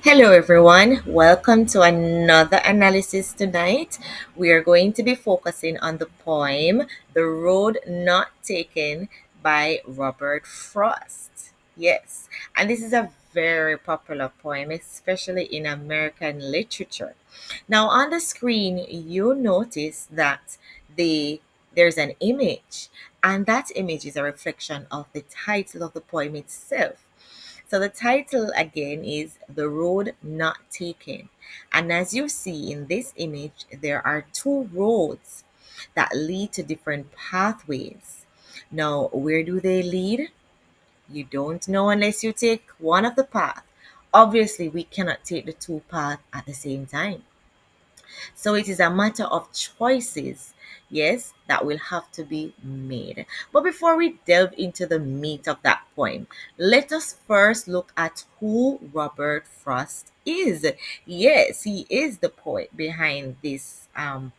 Hello, everyone. Welcome to another analysis tonight. We are going to be focusing on the poem The Road Not Taken by Robert Frost. Yes, and this is a very popular poem, especially in American literature. Now, on the screen, you notice that the there's an image, and that image is a reflection of the title of the poem itself. So the title again is The Road Not Taken. And as you see in this image, there are two roads that lead to different pathways. Now, where do they lead? You don't know unless you take one of the paths. Obviously, we cannot take the two paths at the same time. So it is a matter of choices, yes, that will have to be made. But before we delve into the meat of that poem, let us first look at who Robert Frost is. Yes, he is the poet behind this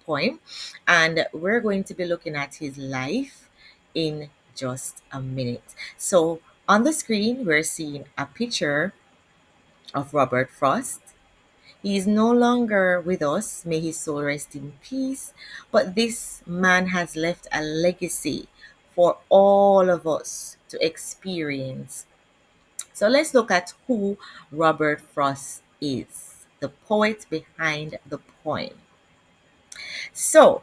poem, and we're going to be looking at his life in just a minute. So on the screen, we're seeing a picture of Robert Frost. He is no longer with us, may his soul rest in peace, but this man has left a legacy for all of us to experience. So let's look at who Robert Frost is, the poet behind the poem. So,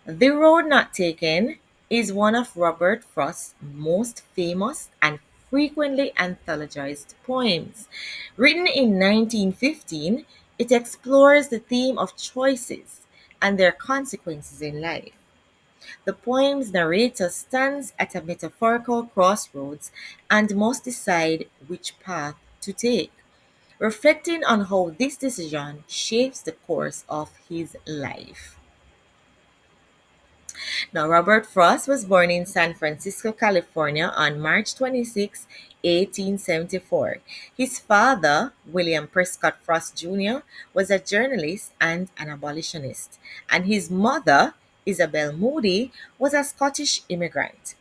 The Road Not Taken is one of Robert Frost's most famous and frequently anthologized poems. Written in 1915, it explores the theme of choices and their consequences in life. The poem's narrator stands at a metaphorical crossroads and must decide which path to take, reflecting on how this decision shapes the course of his life. Now, Robert Frost was born in San Francisco, California on March 26, 1874. His father, William Prescott Frost Jr., was a journalist and an abolitionist, and his mother, Isabel Moody, was a Scottish immigrant.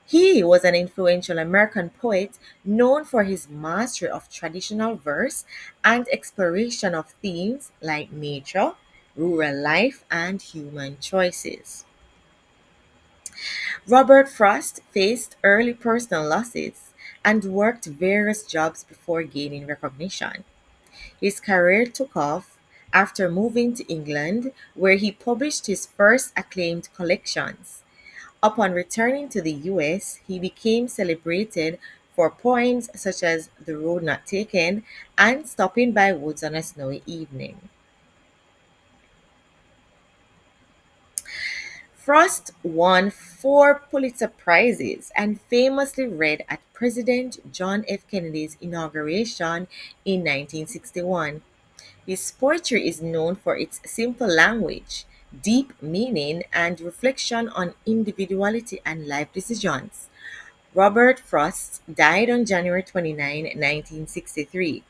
He was an influential American poet known for his mastery of traditional verse and exploration of themes like nature, rural life, and human choices. Robert Frost faced early personal losses and worked various jobs before gaining recognition. His career took off after moving to England, where he published his first acclaimed collections. Upon returning to the US, he became celebrated for poems such as The Road Not Taken and Stopping by Woods on a Snowy Evening. Frost won four Pulitzer Prizes and famously read at President John F. Kennedy's inauguration in 1961. His poetry is known for its simple language, deep meaning, and reflection on individuality and life decisions. Robert Frost died on January 29, 1963.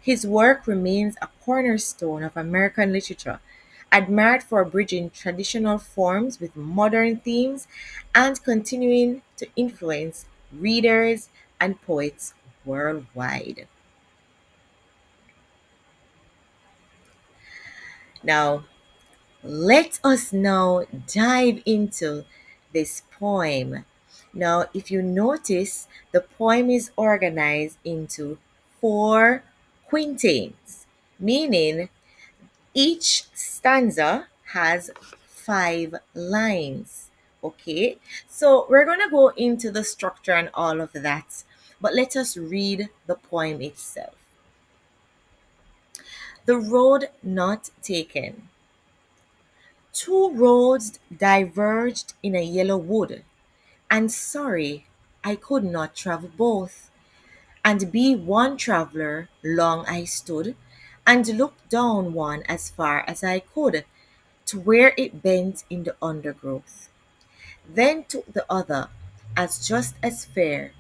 His work remains a cornerstone of American literature, admired for bridging traditional forms with modern themes and continuing to influence readers and poets worldwide. Now, let us now dive into this poem. Now, if you notice, the poem is organized into four quintains, meaning each stanza has five lines. Okay, so we're gonna go into the structure and all of that, but let us read the poem itself. The Road Not Taken. Two roads diverged in a yellow wood, and sorry I could not travel both. And be one traveller, long I stood, and looked down one as far as I could, to where it bent in the undergrowth. Then took the other, as just as fair,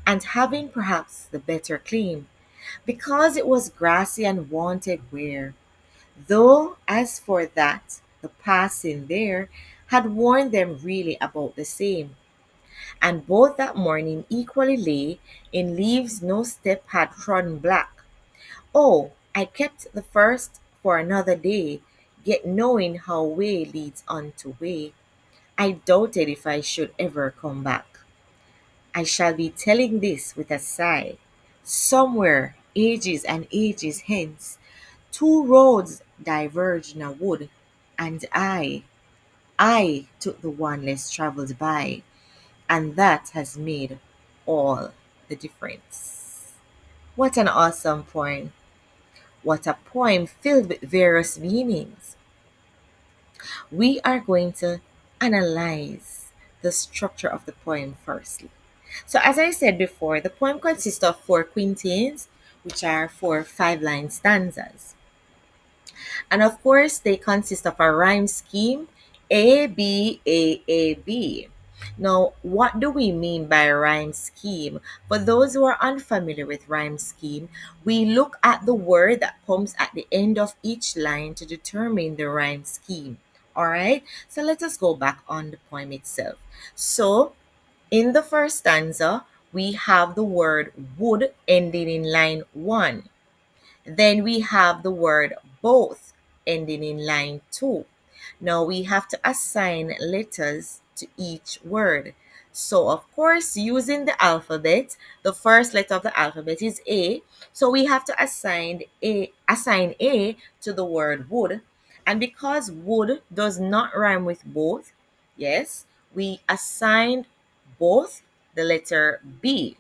and having perhaps the better claim, because it was grassy and wanted wear. Though as for that, the passing there had worn them really about the same, and both that morning equally lay in leaves no step had trodden black. Oh, I kept the first for another day, yet knowing how way leads on to way, I doubted if I should ever come back. I shall be telling this with a sigh. Somewhere, ages and ages hence, two roads diverged in a wood, and I took the one less traveled by, and that has made all the difference. What an awesome poem! What a poem filled with various meanings. We are going to analyze the structure of the poem firstly. So, as I said before, the poem consists of four quintains, which are four 5 line stanzas. And of course, they consist of a rhyme scheme A, B, A, B. Now, what do we mean by rhyme scheme? For those who are unfamiliar with rhyme scheme, we look at the word that comes at the end of each line to determine the rhyme scheme. All right, so let us go back on the poem itself. So, in the first stanza, we have the word would ending in line 1. Then we have the word both ending in line 2. Now we have to assign letters to each word. So, of course, using the alphabet, the first letter of the alphabet is A. So we have to assign A to the word would. And because would does not rhyme with both, yes, we assigned both the letter B.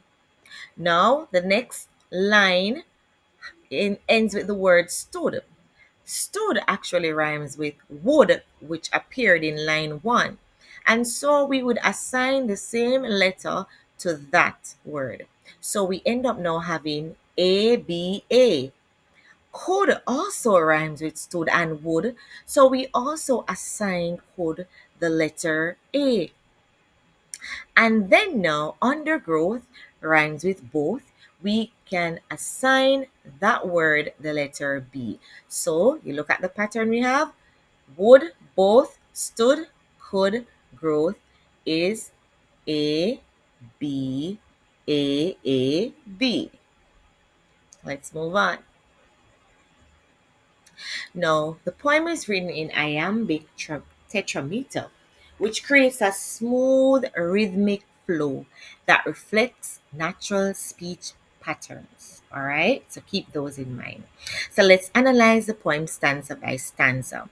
Now the next line ends with the word stood. Stood actually rhymes with would, which appeared in line 1. And so we would assign the same letter to that word. So we end up now having ABA. Could also rhymes with stood and would. So we also assign could the letter A. And then now, undergrowth rhymes with both. We can assign that word the letter B. So you look at the pattern we have would, both, stood, could, growth is A, B, A, B. Let's move on. Now, the poem is written in iambic tetrameter, which creates a smooth rhythmic flow that reflects natural speech patterns. All right, so keep those in mind. So let's analyze the poem stanza by stanza.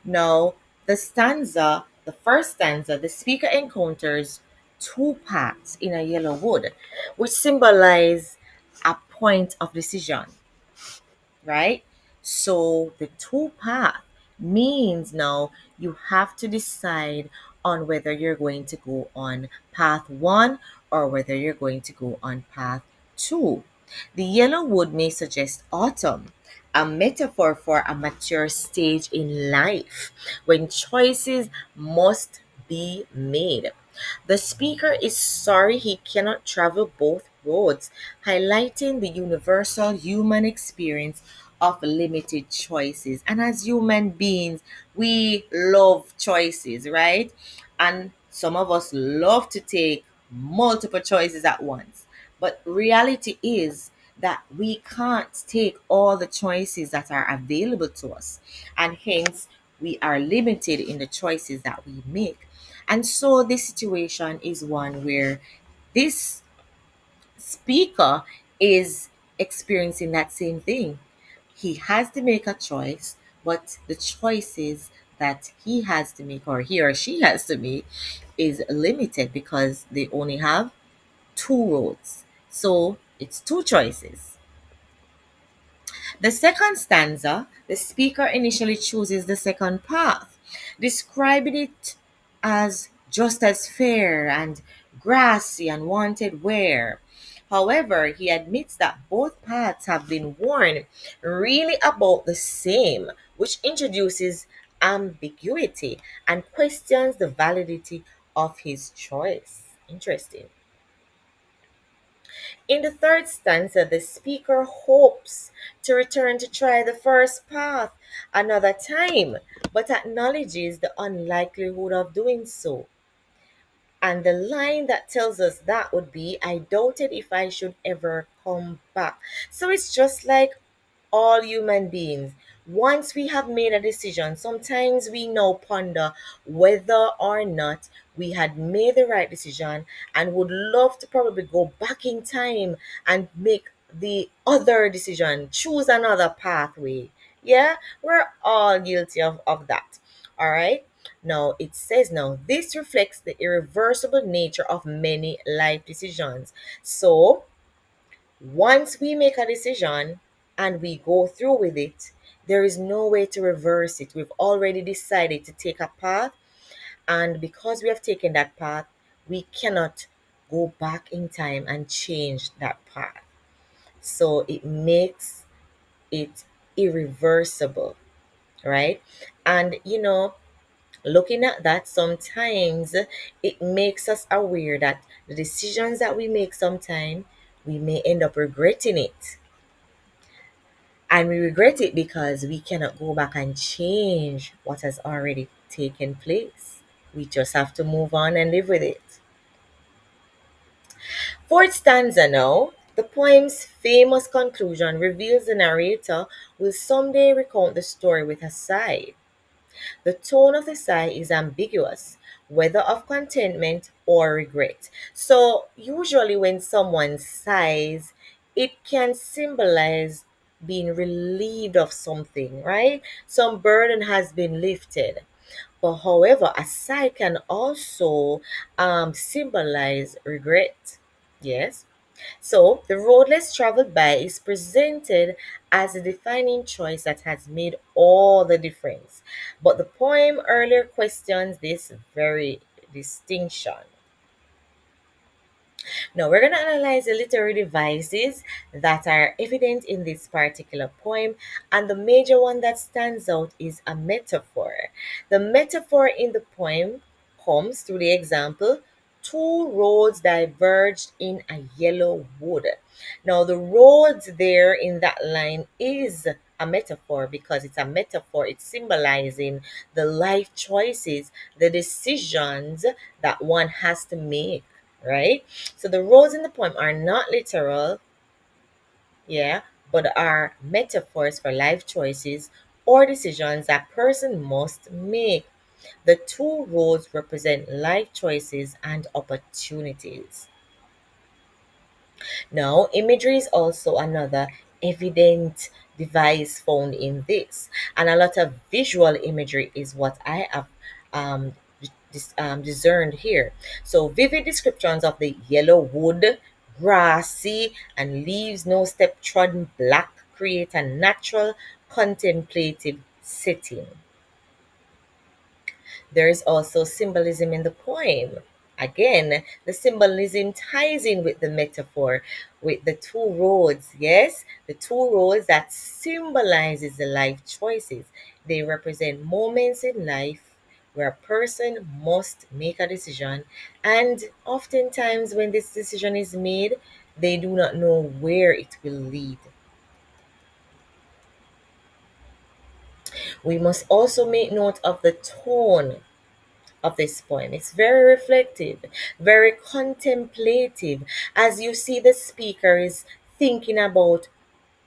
Now, the first stanza, the speaker encounters two paths in a yellow wood, which symbolize a point of decision, right? So the two path means now you have to decide on whether you're going to go on path 1 or whether you're going to go on path 2. The yellow wood may suggest autumn, a metaphor for a mature stage in life when choices must be made. The speaker is sorry he cannot travel both roads, highlighting the universal human experience of limited choices. And as human beings, we love choices, right? And some of us love to take multiple choices at once. But reality is that we can't take all the choices that are available to us. And hence, we are limited in the choices that we make. And so this situation is one where this speaker is experiencing that same thing. He has to make a choice, but the choices that he has to make, or he or she has to make, is limited because they only have two roads. So it's two choices. The second stanza, the speaker initially chooses the second path, describing it as just as fair and grassy and wanted wear. However, he admits that both paths have been worn really about the same, which introduces ambiguity and questions the validity of his choice. Interesting. In the third stanza, the speaker hopes to return to try the first path another time, but acknowledges the unlikelihood of doing so. And the line that tells us that would be, I doubted if I should ever come back. So it's just like all human beings. Once we have made a decision, sometimes we now ponder whether or not we had made the right decision and would love to probably go back in time and make the other decision, choose another pathway. Yeah, we're all guilty of that. All right. Now it says now this reflects the irreversible nature of many life decisions. So once we make a decision and we go through with it, there is no way to reverse it. We've already decided to take a path, and because we have taken that path, we cannot go back in time and change that path. So it makes it irreversible, right? And looking at that, sometimes it makes us aware that the decisions that we make sometime, we may end up regretting it. And we regret it because we cannot go back and change what has already taken place. We just have to move on and live with it. Fourth stanza now. The poem's famous conclusion reveals the narrator will someday recount the story with a sigh. The tone of the sigh is ambiguous, whether of contentment or regret. So, usually, when someone sighs, it can symbolize being relieved of something, right? Some burden has been lifted. But, however, a sigh can also symbolize regret. Yes. So, the road less traveled by is presented as a defining choice that has made all the difference. But the poem earlier questions this very distinction. Now, we're going to analyze the literary devices that are evident in this particular poem, and the major one that stands out is a metaphor. The metaphor in the poem comes through the example two roads diverged in a yellow wood. Now, the roads there in that line is a metaphor because it's a metaphor. It's symbolizing the life choices, the decisions that one has to make, right? So the roads in the poem are not literal, yeah, but are metaphors for life choices or decisions that person must make. The two roads represent life choices and opportunities. Now, imagery is also another evident device found in this, and a lot of visual imagery is what I have um, discerned here. So, vivid descriptions of the yellow wood, grassy, and leaves no step trodden black create a natural contemplative setting. There is also symbolism in the poem. Again, the symbolism ties in with the metaphor, with the two roads. Yes, the two roads that symbolizes the life choices. They represent moments in life where a person must make a decision, and oftentimes when this decision is made, they do not know where it will lead. We must also make note of the tone of this poem. It's very reflective, very contemplative, as you see the speaker is thinking about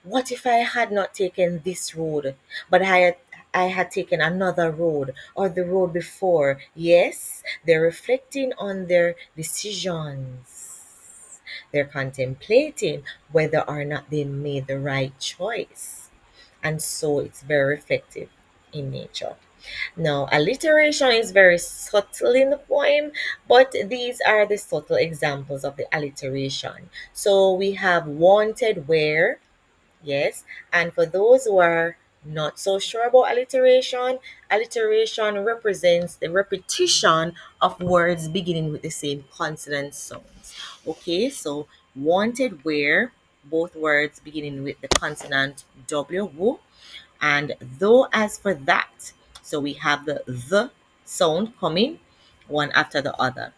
what if I had not taken this road, but I had taken another road or the road before. Yes, they're reflecting on their decisions. They're contemplating whether or not they made the right choice. And so it's very reflective in nature. Now, alliteration is very subtle in the poem, but these are the subtle examples of the alliteration. So we have wanted where, yes, and for those who are not so sure about alliteration, alliteration represents the repetition of words beginning with the same consonant sounds. Okay, so wanted where, both words beginning with the consonant W, and though as for that, so we have the sound coming one after the other.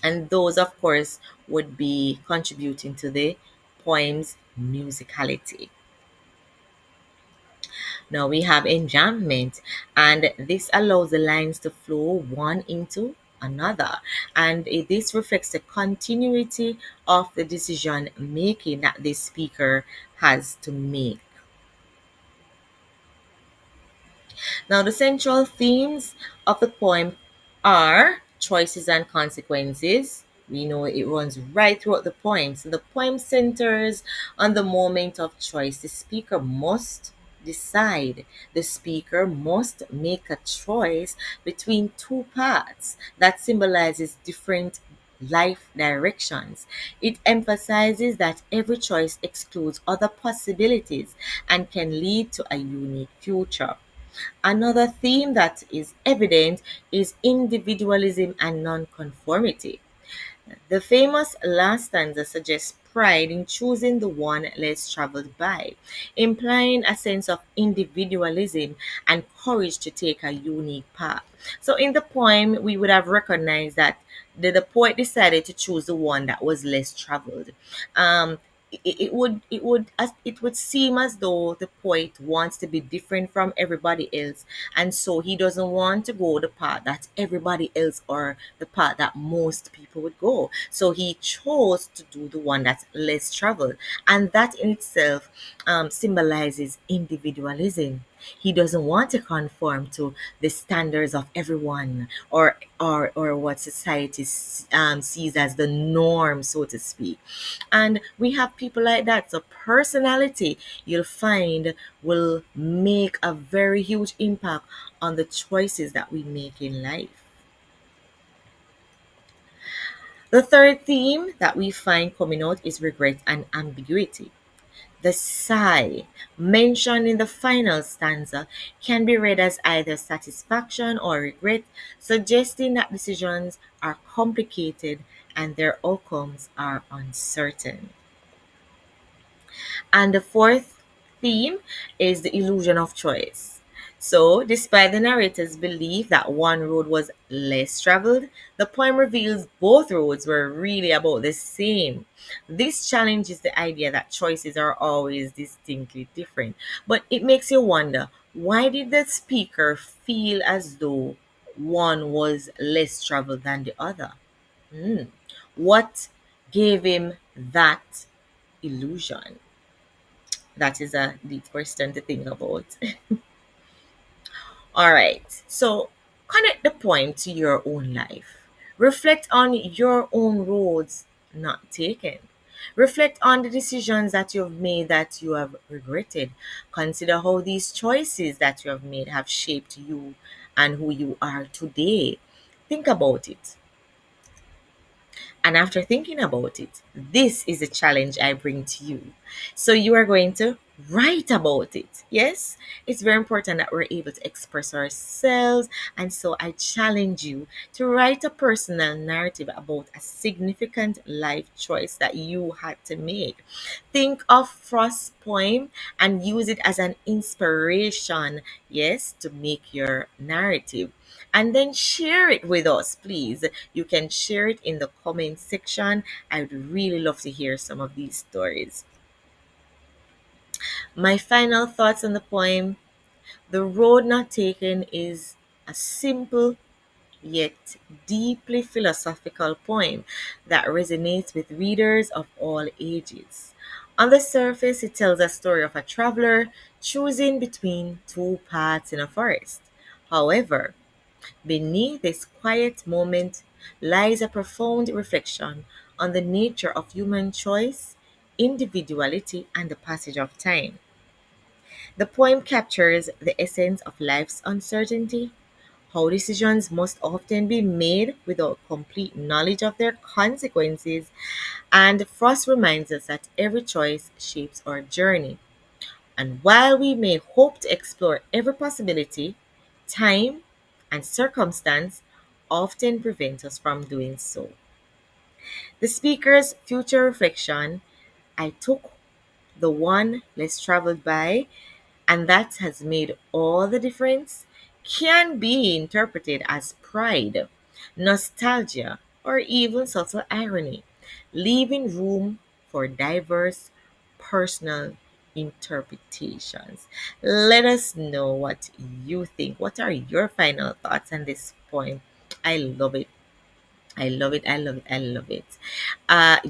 And those, of course, would be contributing to the poem's musicality. Now we have enjambment, and this allows the lines to flow one into another. And this reflects the continuity of the decision making that the speaker has to make. Now, the central themes of the poem are choices and consequences. We know it runs right throughout the poem. So, the poem centers on the moment of choice. The speaker must decide. The speaker must make a choice between two paths that symbolizes different life directions. It emphasizes that every choice excludes other possibilities and can lead to a unique future. Another theme that is evident is individualism and nonconformity. The famous last stanza suggests pride in choosing the one less traveled by, implying a sense of individualism and courage to take a unique path. So, in the poem, we would have recognized that the poet decided to choose the one that was less traveled. Um, it would seem as though the poet wants to be different from everybody else, and so he doesn't want to go the path that everybody else or the path that most people would go. So he chose to do the one that's less traveled, and that in itself symbolizes individualism. He doesn't want to conform to the standards of everyone, or what society sees as the norm, so to speak. And we have people like that. So personality, you'll find, will make a very huge impact on the choices that we make in life. The third theme that we find coming out is regret and ambiguity. The sigh, mentioned in the final stanza, can be read as either satisfaction or regret, suggesting that decisions are complicated and their outcomes are uncertain. And the fourth theme is the illusion of choice. So, despite the narrator's belief that one road was less traveled, the poem reveals both roads were really about the same. This challenges the idea that choices are always distinctly different. But it makes you wonder, why did the speaker feel as though one was less traveled than the other? Hmm. What gave him that illusion? That is a deep question to think about. All right. So connect the point to your own life. Reflect on your own roads not taken. Reflect on the decisions that you've made that you have regretted. Consider how these choices that you have made have shaped you and who you are today. Think about it. And after thinking about it, this is a challenge I bring to you. So you are going to write about it. Yes, it's very important that we're able to express ourselves. And so I challenge you to write a personal narrative about a significant life choice that you had to make. Think of Frost's poem and use it as an inspiration, yes, to make your narrative. And then share it with us, please. You can share it in the comment section. I would really love to hear some of these stories. My final thoughts on the poem: The Road Not Taken is a simple yet deeply philosophical poem that resonates with readers of all ages. On the surface, it tells a story of a traveler choosing between two paths in a forest. However, beneath this quiet moment lies a profound reflection on the nature of human choice, individuality, and the passage of time. The poem captures the essence of life's uncertainty, how decisions must often be made without complete knowledge of their consequences, and Frost reminds us that every choice shapes our journey. And while we may hope to explore every possibility, time and circumstance often prevent us from doing so. The speaker's future reflection: I took the one less traveled by, and that has made all the difference, can be interpreted as pride, nostalgia, or even subtle irony, leaving room for diverse personal interpretations. Let us know what you think. What are your final thoughts on this poem? I love it. I love it. I love it. I love it.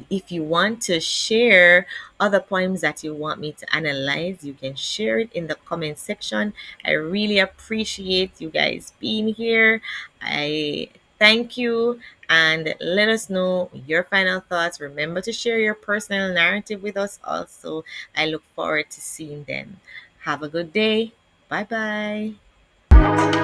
If you want to share other poems that you want me to analyze, you can share it in the comment section. I really appreciate you guys being here. I thank you, and let us know your final thoughts. Remember to share your personal narrative with us also. I look forward to seeing them. Have a good day. Bye bye.